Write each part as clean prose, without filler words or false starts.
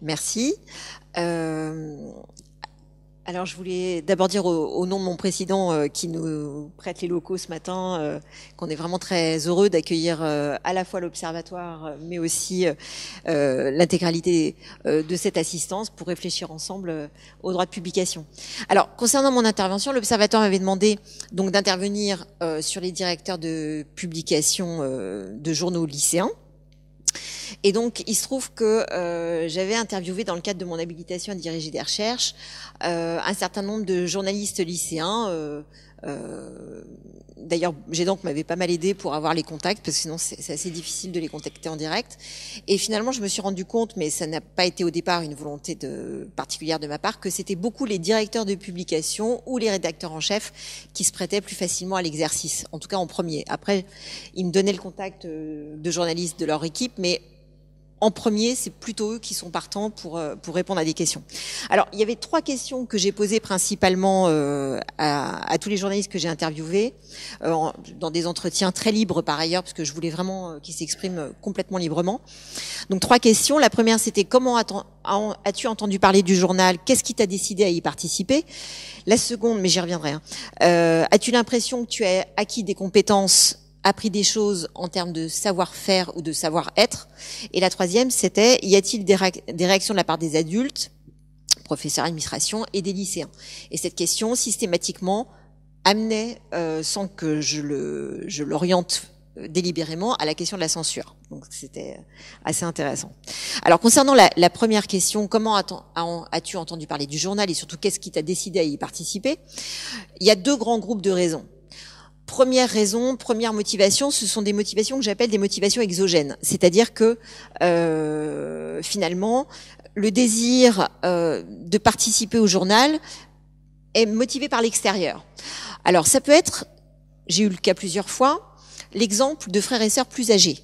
Merci. Alors, je voulais d'abord dire au nom de mon président qui nous prête les locaux ce matin qu'on est vraiment très heureux d'accueillir à la fois l'Observatoire, mais aussi l'intégralité de cette assistance pour réfléchir ensemble aux droits de publication. Alors, concernant mon intervention, l'Observatoire m'avait demandé donc d'intervenir sur les directeurs de publication de journaux lycéens. Et donc, il se trouve que j'avais interviewé dans le cadre de mon habilitation à diriger des recherches un certain nombre de journalistes lycéens. D'ailleurs, GEDANC m'avait pas mal aidé pour avoir les contacts, parce que sinon c'est assez difficile de les contacter en direct. Et finalement, je me suis rendu compte, mais ça n'a pas été au départ une volonté particulière de ma part, que c'était beaucoup les directeurs de publication ou les rédacteurs en chef qui se prêtaient plus facilement à l'exercice, en tout cas en premier. Après, ils me donnaient le contact de journalistes de leur équipe, mais en premier, c'est plutôt eux qui sont partants pour répondre à des questions. Alors, il y avait 3 questions que j'ai posées principalement à tous les journalistes que j'ai interviewés, dans des entretiens très libres par ailleurs, parce que je voulais vraiment qu'ils s'expriment complètement librement. Donc 3 questions. La première, c'était comment as-tu entendu parler du journal? Qu'est-ce qui t'a décidé à y participer? La seconde, mais j'y reviendrai, as-tu l'impression que tu as acquis des compétences, appris des choses en termes de savoir-faire ou de savoir-être? Et la troisième, c'était, y a-t-il des réactions de la part des adultes, professeurs, administration et des lycéens? Et cette question, systématiquement, amenait, sans que je l'oriente délibérément, à la question de la censure. Donc c'était assez intéressant. Alors concernant la première question, comment as-tu entendu parler du journal et surtout qu'est-ce qui t'a décidé à y participer? Il y a 2 grands groupes de raisons. Première raison, première motivation, ce sont des motivations que j'appelle des motivations exogènes. C'est-à-dire que finalement, le désir de participer au journal est motivé par l'extérieur. Alors ça peut être, j'ai eu le cas plusieurs fois, l'exemple de frères et sœurs plus âgés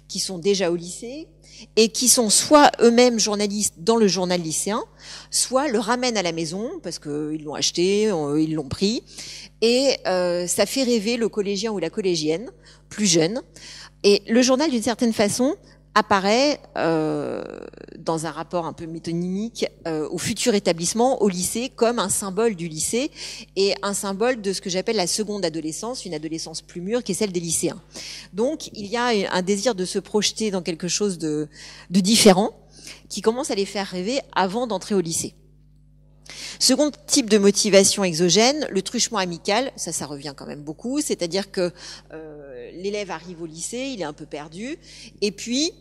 qui sont déjà au lycée et qui sont soit eux-mêmes journalistes dans le journal lycéen, soit le ramènent à la maison parce qu'ils l'ont acheté, ils l'ont pris. Et ça fait rêver le collégien ou la collégienne plus jeune. Et le journal, d'une certaine façon, apparaît dans un rapport un peu métonymique au futur établissement, au lycée, comme un symbole du lycée et un symbole de ce que j'appelle la seconde adolescence, une adolescence plus mûre qui est celle des lycéens. Donc, il y a un désir de se projeter dans quelque chose de différent qui commence à les faire rêver avant d'entrer au lycée. Second type de motivation exogène, le truchement amical, ça revient quand même beaucoup, c'est-à-dire que l'élève arrive au lycée, il est un peu perdu, et puis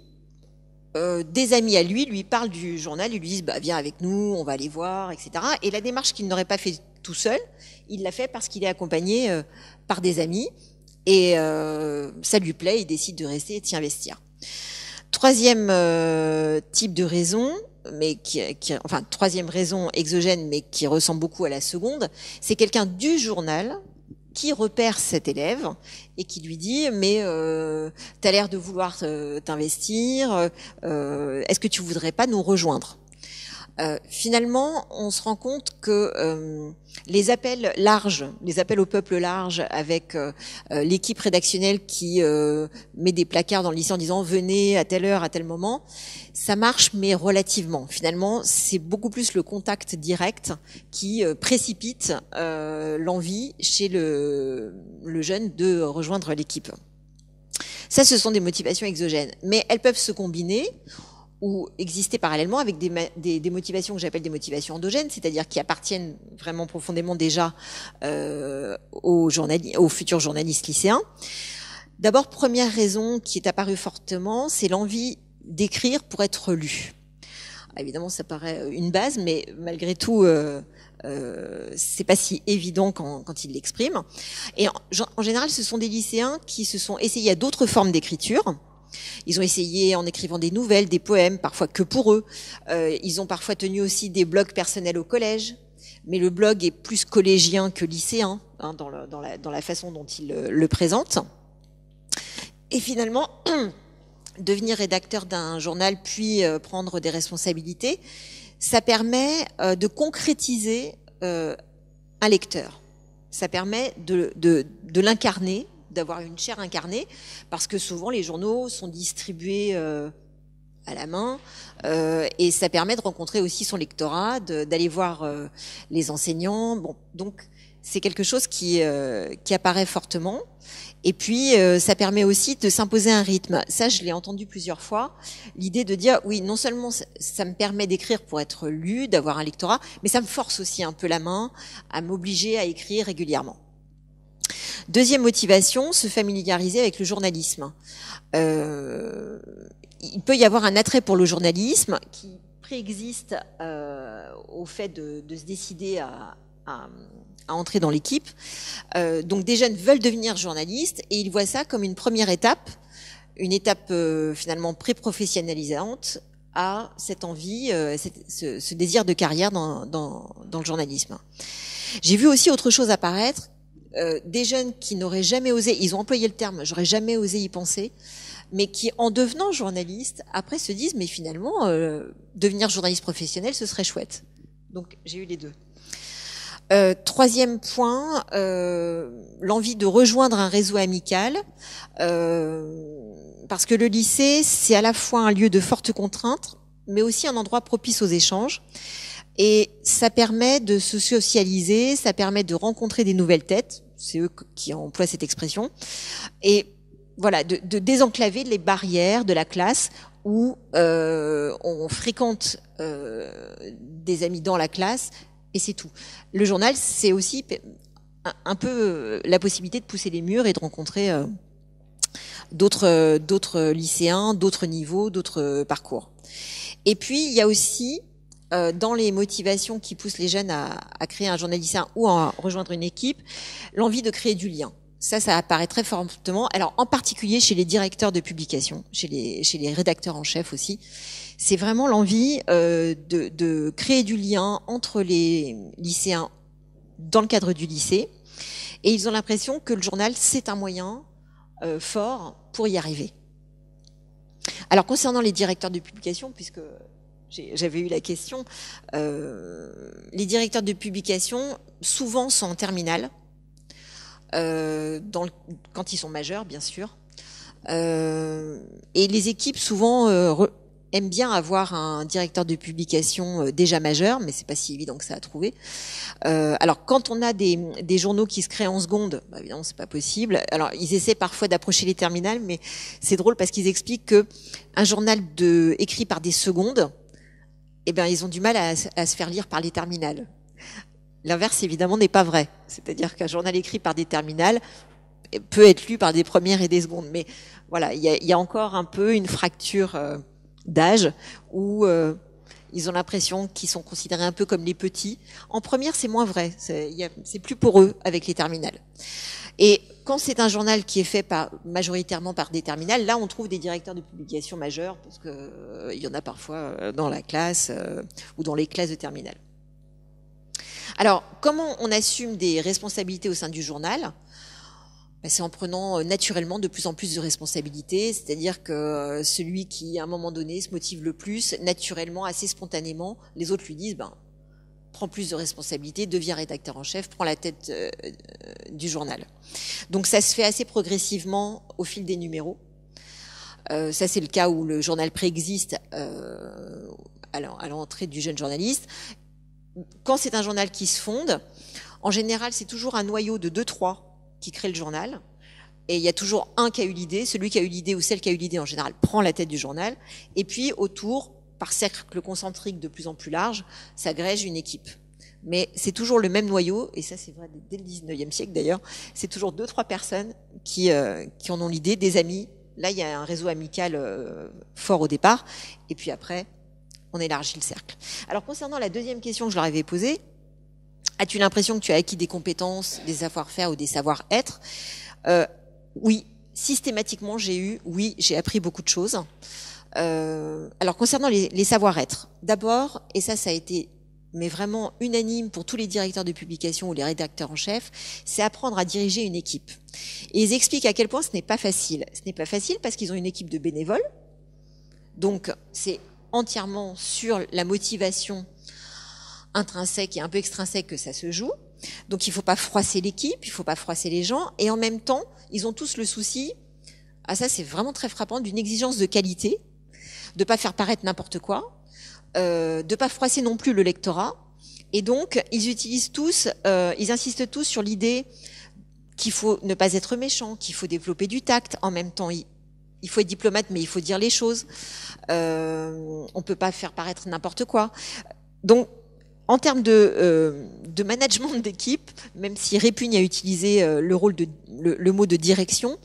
des amis à lui parlent du journal, ils lui disent viens avec nous, on va aller voir, etc. Et la démarche qu'il n'aurait pas fait tout seul, il l'a fait parce qu'il est accompagné par des amis, et ça lui plaît, il décide de rester et de s'y investir. Troisième type de raison, troisième raison exogène, mais qui ressemble beaucoup à la seconde, c'est quelqu'un du journal qui repère cet élève et qui lui dit mais t'as l'air de vouloir t'investir, est-ce que tu voudrais pas nous rejoindre? Finalement, on se rend compte que les appels larges, les appels au peuple large, avec l'équipe rédactionnelle qui met des placards dans le lycée en disant venez à telle heure, à tel moment, ça marche mais relativement. Finalement, c'est beaucoup plus le contact direct qui précipite l'envie chez le jeune de rejoindre l'équipe. Ça, ce sont des motivations exogènes, mais elles peuvent se combiner ou exister parallèlement avec des motivations que j'appelle des motivations endogènes, c'est-à-dire qui appartiennent vraiment profondément déjà aux futurs journalistes lycéens. D'abord, première raison qui est apparue fortement, c'est l'envie d'écrire pour être lu. Évidemment, ça paraît une base, mais malgré tout, c'est pas si évident quand ils l'expriment. Et en général, ce sont des lycéens qui se sont essayés à d'autres formes d'écriture. Ils ont essayé en écrivant des nouvelles, des poèmes, parfois que pour eux. Ils ont parfois tenu aussi des blogs personnels au collège, mais le blog est plus collégien que lycéen dans la façon dont ils le présentent. Et finalement, devenir rédacteur d'un journal puis prendre des responsabilités, ça permet de concrétiser un lecteur. Ça permet de l'incarner, d'avoir une chair incarnée, parce que souvent les journaux sont distribués à la main, et ça permet de rencontrer aussi son lectorat, d'aller voir les enseignants. Bon, donc c'est quelque chose qui apparaît fortement. Et puis, ça permet aussi de s'imposer un rythme. Ça, je l'ai entendu plusieurs fois. L'idée de dire, oui, non seulement ça me permet d'écrire pour être lu, d'avoir un lectorat, mais ça me force aussi un peu la main à m'obliger à écrire régulièrement. Deuxième motivation, se familiariser avec le journalisme. Il peut y avoir un attrait pour le journalisme qui préexiste au fait de se décider à entrer dans l'équipe. Donc des jeunes veulent devenir journalistes et ils voient ça comme une première étape, une étape finalement pré-professionnalisante à cette envie, ce désir de carrière dans le journalisme. J'ai vu aussi autre chose apparaître, des jeunes qui n'auraient jamais osé, ils ont employé le terme, j'aurais jamais osé y penser, mais qui, en devenant journaliste, après se disent, mais finalement, devenir journaliste professionnel, ce serait chouette. Donc j'ai eu les deux. Troisième point, l'envie de rejoindre un réseau amical, parce que le lycée, c'est à la fois un lieu de fortes contraintes, mais aussi un endroit propice aux échanges. Et ça permet de se socialiser, ça permet de rencontrer des nouvelles têtes, c'est eux qui emploient cette expression, et voilà, de désenclaver les barrières de la classe où on fréquente des amis dans la classe, et c'est tout. Le journal, c'est aussi un peu la possibilité de pousser les murs et de rencontrer d'autres lycéens, d'autres niveaux, d'autres parcours. Et puis, il y a aussi, dans les motivations qui poussent les jeunes à créer un journal lycéen ou à rejoindre une équipe, l'envie de créer du lien. Ça apparaît très fortement. Alors, en particulier chez les directeurs de publication, chez les rédacteurs en chef aussi. C'est vraiment l'envie de créer du lien entre les lycéens dans le cadre du lycée. Et ils ont l'impression que le journal, c'est un moyen fort pour y arriver. Alors, concernant les directeurs de publication, puisque j'avais eu la question, les directeurs de publication, souvent, sont en terminale, quand ils sont majeurs, bien sûr. Et les équipes, souvent, aiment bien avoir un directeur de publication déjà majeur, mais c'est pas si évident que ça à trouver. Alors, quand on a des journaux qui se créent en secondes, bah, évidemment, c'est pas possible. Alors, ils essaient parfois d'approcher les terminales, mais c'est drôle parce qu'ils expliquent que un journal écrit par des secondes, eh ben, ils ont du mal à se faire lire par les terminales. L'inverse, évidemment, n'est pas vrai. C'est-à-dire qu'un journal écrit par des terminales peut être lu par des premières et des secondes. Mais voilà, il y a encore un peu une fracture d'âge où ils ont l'impression qu'ils sont considérés un peu comme les petits. En première, c'est moins vrai. C'est plus pour eux avec les terminales. Et quand c'est un journal qui est fait majoritairement par des terminales, là, on trouve des directeurs de publication majeurs, parce que il y en a parfois dans la classe ou dans les classes de terminale. Alors, comment on assume des responsabilités au sein du journal ? C'est en prenant naturellement de plus en plus de responsabilités, c'est-à-dire que celui qui, à un moment donné, se motive le plus, naturellement, assez spontanément, les autres lui disent, prends plus de responsabilités, deviens rédacteur en chef, prends la tête du journal. Donc ça se fait assez progressivement au fil des numéros. Ça, c'est le cas où le journal préexiste à l'entrée du jeune journaliste. Quand c'est un journal qui se fonde, en général, c'est toujours un noyau de 2-3 qui crée le journal. Et il y a toujours un qui a eu l'idée. Celui qui a eu l'idée ou celle qui a eu l'idée, en général, prend la tête du journal. Et puis, autour, par cercle concentrique de plus en plus large, s'agrège une équipe. Mais c'est toujours le même noyau, et ça c'est vrai dès le 19e siècle d'ailleurs, c'est toujours 2-3 personnes qui en ont l'idée, des amis. Là, il y a un réseau amical fort au départ, et puis après, on élargit le cercle. Alors, concernant la deuxième question que je leur avais posée, as-tu l'impression que tu as acquis des compétences, des savoir-faire ou des savoir-être ? Oui, systématiquement, j'ai appris beaucoup de choses. Alors, concernant les savoir-être, d'abord, et ça a été mais vraiment unanime pour tous les directeurs de publication ou les rédacteurs en chef, c'est apprendre à diriger une équipe. Et ils expliquent à quel point ce n'est pas facile. Ce n'est pas facile parce qu'ils ont une équipe de bénévoles, donc c'est entièrement sur la motivation intrinsèque et un peu extrinsèque que ça se joue. Donc il ne faut pas froisser l'équipe, il ne faut pas froisser les gens, et en même temps, ils ont tous le souci, ça c'est vraiment très frappant, d'une exigence de qualité. de pas faire paraître n'importe quoi, de pas froisser non plus le lectorat. Et donc, ils insistent tous sur l'idée qu'il faut ne pas être méchant, qu'il faut développer du tact. En même temps, il faut être diplomate, mais il faut dire les choses. On peut pas faire paraître n'importe quoi. Donc, en termes de management d'équipe, même s'ils répugnent à utiliser le mot de direction,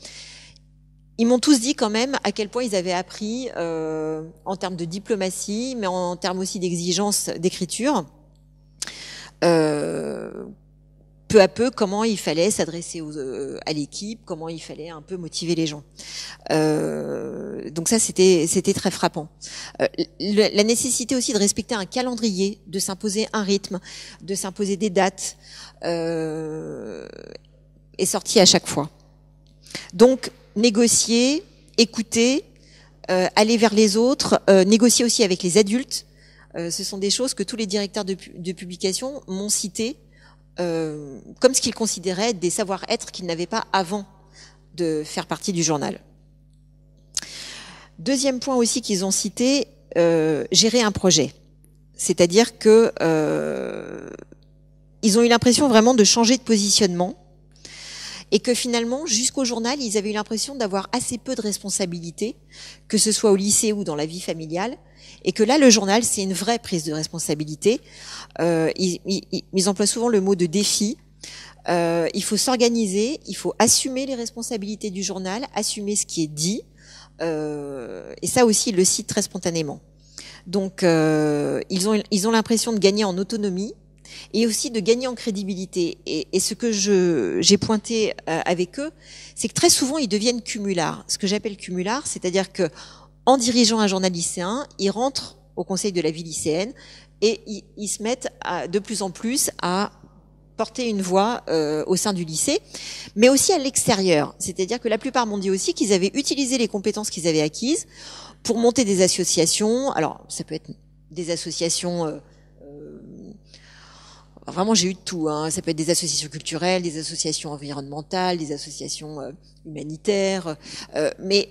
ils m'ont tous dit quand même à quel point ils avaient appris en termes de diplomatie, mais en termes aussi d'exigence d'écriture, peu à peu comment il fallait s'adresser à l'équipe, comment il fallait un peu motiver les gens. Donc ça, c'était très frappant. La nécessité aussi de respecter un calendrier, de s'imposer un rythme, de s'imposer des dates, est sorti à chaque fois. Donc, négocier, écouter, aller vers les autres, négocier aussi avec les adultes. Ce sont des choses que tous les directeurs de publication m'ont cité comme ce qu'ils considéraient des savoir-être qu'ils n'avaient pas avant de faire partie du journal. Deuxième point aussi qu'ils ont cité, gérer un projet. C'est-à-dire que ils ont eu l'impression vraiment de changer de positionnement et que finalement, jusqu'au journal, ils avaient eu l'impression d'avoir assez peu de responsabilités, que ce soit au lycée ou dans la vie familiale, et que là, le journal, c'est une vraie prise de responsabilité. Ils emploient souvent le mot de défi. Il faut s'organiser, il faut assumer les responsabilités du journal, assumer ce qui est dit, et ça aussi, ils le citent très spontanément. Donc, ils ont l'impression de gagner en autonomie, et aussi de gagner en crédibilité. Et ce que j'ai pointé avec eux, c'est que très souvent, ils deviennent cumulards. Ce que j'appelle cumulards, c'est-à-dire que en dirigeant un journal lycéen, ils rentrent au conseil de la vie lycéenne et ils se mettent de plus en plus à porter une voix au sein du lycée, mais aussi à l'extérieur. C'est-à-dire que la plupart m'ont dit aussi qu'ils avaient utilisé les compétences qu'ils avaient acquises pour monter des associations. Alors, ça peut être des associations... Vraiment, j'ai eu de tout. Hein. Ça peut être des associations culturelles, des associations environnementales, des associations humanitaires. Mais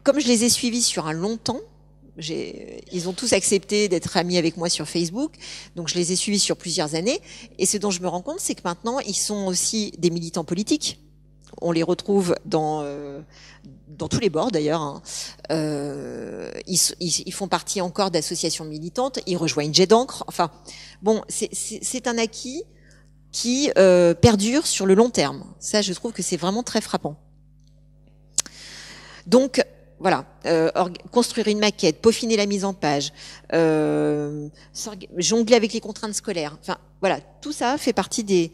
comme je les ai suivis sur un long temps, ils ont tous accepté d'être amis avec moi sur Facebook. Donc, je les ai suivis sur plusieurs années. Et ce dont je me rends compte, c'est que maintenant, ils sont aussi des militants politiques. On les retrouve dans tous les bords d'ailleurs. Hein. Ils font partie encore d'associations militantes. Ils rejoignent Jet d'encre. Enfin, bon, c'est un acquis qui perdure sur le long terme. Ça, je trouve que c'est vraiment très frappant. Donc, voilà, construire une maquette, peaufiner la mise en page, jongler avec les contraintes scolaires. Enfin, voilà, tout ça fait partie des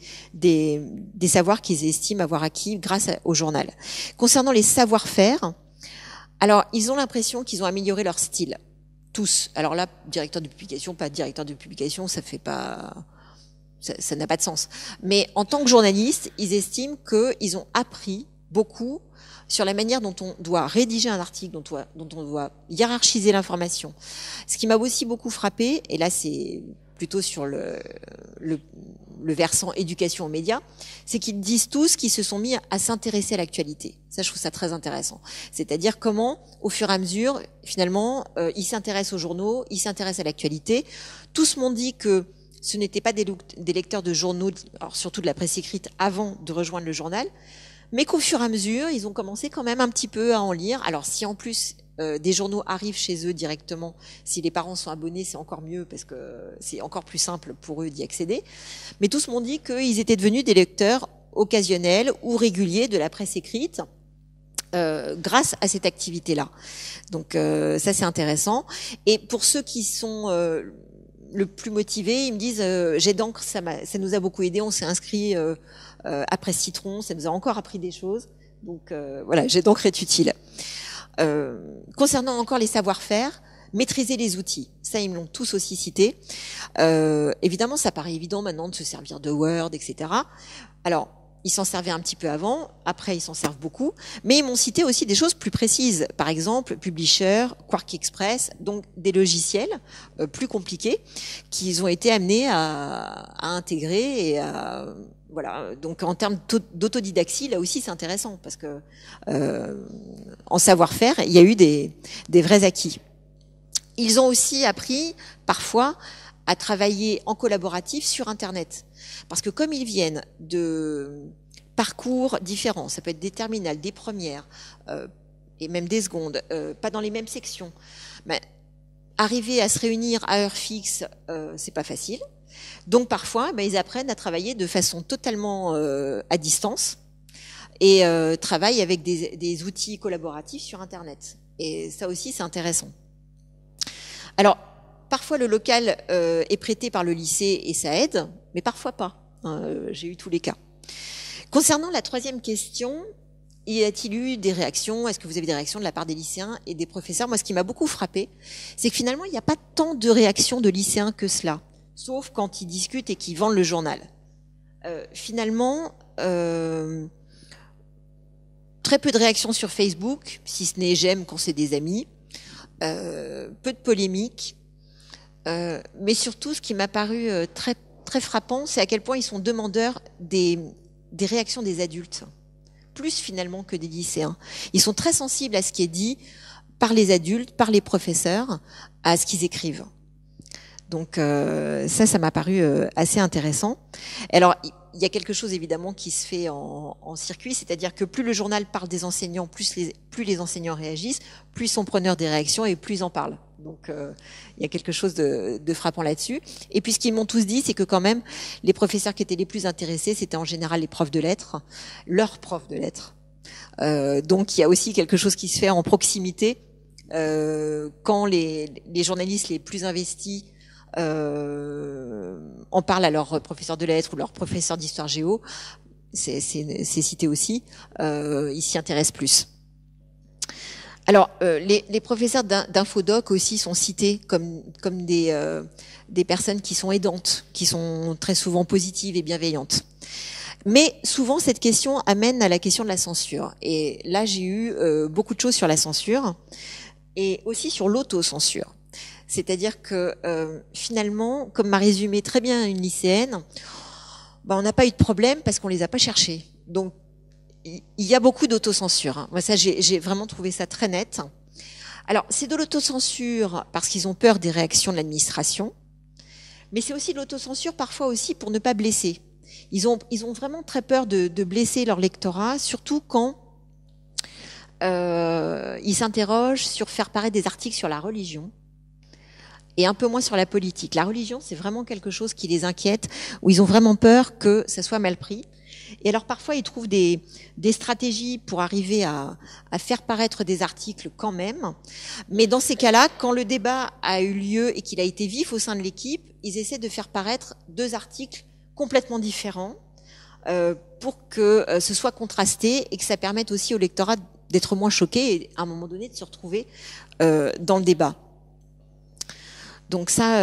savoirs qu'ils estiment avoir acquis grâce au journal. Concernant les savoir-faire, alors ils ont l'impression qu'ils ont amélioré leur style, tous. Alors là, directeur de publication, pas directeur de publication, ça fait pas, ça n'a pas de sens. Mais en tant que journaliste, ils estiment qu'ils ont appris beaucoup sur la manière dont on doit rédiger un article, dont on doit hiérarchiser l'information. Ce qui m'a aussi beaucoup frappé, et là c'est plutôt sur le versant éducation aux médias, c'est qu'ils disent tous qu'ils se sont mis à s'intéresser à l'actualité. Ça, je trouve ça très intéressant. C'est-à-dire comment, au fur et à mesure, finalement, ils s'intéressent aux journaux, ils s'intéressent à l'actualité. Tous m'ont dit que ce n'étaient pas des lecteurs de journaux, alors surtout de la presse écrite, avant de rejoindre le journal, mais qu'au fur et à mesure, ils ont commencé quand même un petit peu à en lire. Alors si en plus des journaux arrivent chez eux directement, si les parents sont abonnés, c'est encore mieux parce que c'est encore plus simple pour eux d'y accéder. Mais tous m'ont dit qu'ils étaient devenus des lecteurs occasionnels ou réguliers de la presse écrite grâce à cette activité-là. Donc ça c'est intéressant. Et pour ceux qui sont le plus motivés, ils me disent Jet d'encre, ça nous a beaucoup aidé, on s'est inscrit après Citron, ça nous a encore appris des choses. Donc voilà, Jet d'encre est utile. Concernant encore les savoir-faire, maîtriser les outils. Ça, ils me l'ont tous aussi cité. Évidemment, ça paraît évident maintenant de se servir de Word, etc. Alors, ils s'en servaient un petit peu avant, après ils s'en servent beaucoup, mais ils m'ont cité aussi des choses plus précises. Par exemple, Publisher, Quark Express, donc des logiciels plus compliqués qu'ils ont été amenés à intégrer et à... Voilà, donc en termes d'autodidaxie, là aussi c'est intéressant parce que en savoir-faire, il y a eu des vrais acquis. Ils ont aussi appris, parfois, à travailler en collaboratif sur Internet. Parce que comme ils viennent de parcours différents, ça peut être des terminales, des premières, et même des secondes, pas dans les mêmes sections, mais arriver à se réunir à heure fixe, c'est pas facile. Donc parfois, ils apprennent à travailler de façon totalement à distance et travaillent avec des outils collaboratifs sur Internet. Et ça aussi, c'est intéressant. Alors, parfois le local est prêté par le lycée et ça aide, mais parfois pas. J'ai eu tous les cas. Concernant la troisième question, y a-t-il eu des réactions? Est-ce que vous avez des réactions de la part des lycéens et des professeurs? Moi, ce qui m'a beaucoup frappé, c'est que finalement, il n'y a pas tant de réactions de lycéens que cela, sauf quand ils discutent et qu'ils vendent le journal. Finalement, très peu de réactions sur Facebook, si ce n'est j'aime quand c'est des amis, peu de polémiques, mais surtout, ce qui m'a paru très, très frappant, c'est à quel point ils sont demandeurs des réactions des adultes, plus finalement que des lycéens. Ils sont très sensibles à ce qui est dit par les adultes, par les professeurs, à ce qu'ils écrivent. Donc ça m'a paru assez intéressant. Alors, il y a quelque chose évidemment qui se fait en circuit, c'est-à-dire que plus le journal parle des enseignants, plus les enseignants réagissent, plus ils sont preneurs des réactions et plus ils en parlent. Donc il y a quelque chose de frappant là-dessus. Et puis ce qu'ils m'ont tous dit, c'est que quand même, les professeurs qui étaient les plus intéressés, c'était en général les profs de lettres, leurs profs de lettres. Donc il y a aussi quelque chose qui se fait en proximité quand les journalistes les plus investis en parlent à leurs professeurs de lettres ou leurs professeurs d'histoire géo, c'est cité aussi, ils s'y intéressent plus. Alors, les professeurs d'infodoc aussi sont cités comme des personnes qui sont aidantes, qui sont très souvent positives et bienveillantes. Mais souvent, cette question amène à la question de la censure. Et là, j'ai eu beaucoup de choses sur la censure et aussi sur l'autocensure. C'est-à-dire que finalement, comme m'a résumé très bien une lycéenne, on n'a pas eu de problème parce qu'on les a pas cherchés. Donc, il y a beaucoup d'autocensure. Moi, ça, j'ai vraiment trouvé ça très net. Alors, c'est de l'autocensure parce qu'ils ont peur des réactions de l'administration, mais c'est aussi de l'autocensure parfois aussi pour ne pas blesser. Ils ont vraiment très peur de blesser leur lectorat, surtout quand ils s'interrogent sur faire paraître des articles sur la religion et un peu moins sur la politique. La religion, c'est vraiment quelque chose qui les inquiète, où ils ont vraiment peur que ça soit mal pris. Et alors parfois, ils trouvent des stratégies pour arriver à faire paraître des articles quand même. Mais dans ces cas-là, quand le débat a eu lieu et qu'il a été vif au sein de l'équipe, ils essaient de faire paraître deux articles complètement différents pour que ce soit contrasté et que ça permette aussi au lectorat d'être moins choqué et à un moment donné de se retrouver dans le débat. Donc ça,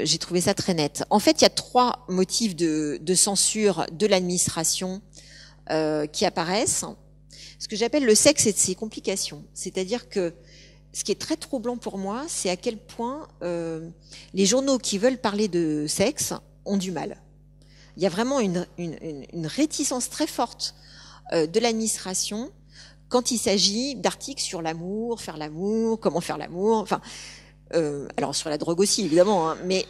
j'ai trouvé ça très net. En fait, il y a trois motifs de censure de l'administration qui apparaissent. Ce que j'appelle le sexe et ses complications. C'est-à-dire que ce qui est très troublant pour moi, c'est à quel point les journaux qui veulent parler de sexe ont du mal. Il y a vraiment une réticence très forte de l'administration quand il s'agit d'articles sur l'amour, faire l'amour, comment faire l'amour, enfin... alors sur la drogue aussi évidemment, hein, mais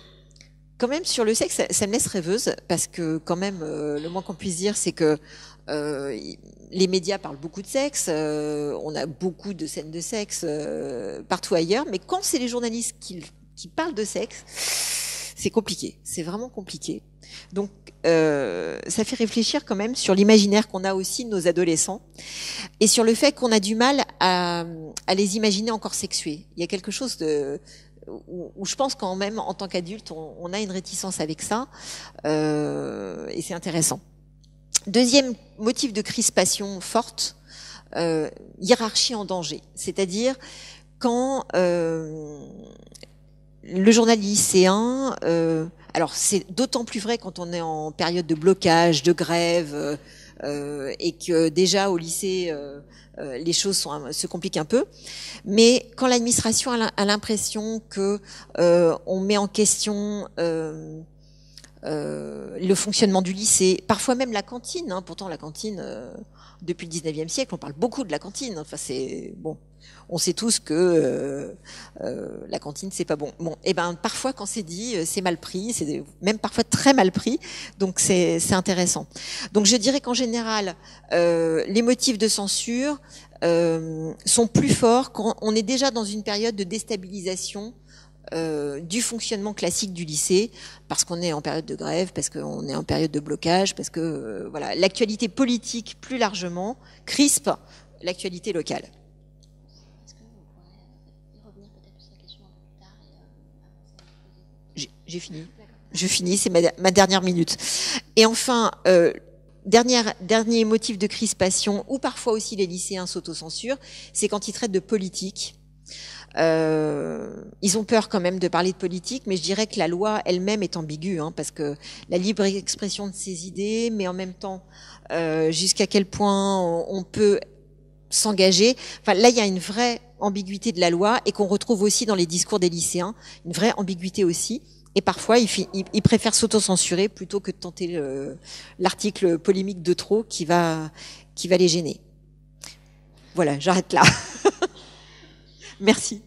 quand même sur le sexe, ça me laisse rêveuse parce que quand même le moins qu'on puisse dire, c'est que les médias parlent beaucoup de sexe, on a beaucoup de scènes de sexe partout ailleurs, mais quand c'est les journalistes qui parlent de sexe, c'est compliqué, c'est vraiment compliqué. Donc ça fait réfléchir quand même sur l'imaginaire qu'on a aussi de nos adolescents et sur le fait qu'on a du mal à les imaginer encore sexués. Il y a quelque chose où je pense quand même en tant qu'adulte on a une réticence avec ça et c'est intéressant. Deuxième motif de crispation forte, hiérarchie en danger, c'est-à-dire quand le journal lycéen, alors c'est d'autant plus vrai quand on est en période de blocage, de grève, et que déjà au lycée les choses se compliquent un peu. Mais quand l'administration a l'impression que on met en question le fonctionnement du lycée, parfois même la cantine. Hein. Pourtant, la cantine, depuis le 19e siècle, on parle beaucoup de la cantine. Enfin, c'est bon. On sait tous que la cantine, c'est pas bon. Bon, et ben parfois, quand c'est dit, c'est mal pris. C'est même parfois très mal pris. Donc, c'est intéressant. Donc, je dirais qu'en général, les motifs de censure sont plus forts quand on est déjà dans une période de déstabilisation du fonctionnement classique du lycée, parce qu'on est en période de grève, parce qu'on est en période de blocage, parce que voilà, l'actualité politique plus largement crispe l'actualité locale. Est-ce que vous pourrez y revenir peut-être sur la question un peu plus tard et avancer? J'ai fini. Je finis, c'est ma dernière minute. Et enfin, dernier motif de crispation, ou parfois aussi les lycéens s'autocensurent, c'est quand ils traitent de politique. Ils ont peur quand même de parler de politique, mais je dirais que la loi elle-même est ambiguë, hein, parce que la libre expression de ses idées, mais en même temps, jusqu'à quel point on peut s'engager. Enfin, là, il y a une vraie ambiguïté de la loi et qu'on retrouve aussi dans les discours des lycéens, une vraie ambiguïté aussi. Et parfois, ils préfèrent s'autocensurer plutôt que de tenter l'article polémique de trop qui va les gêner. Voilà, j'arrête là. Merci.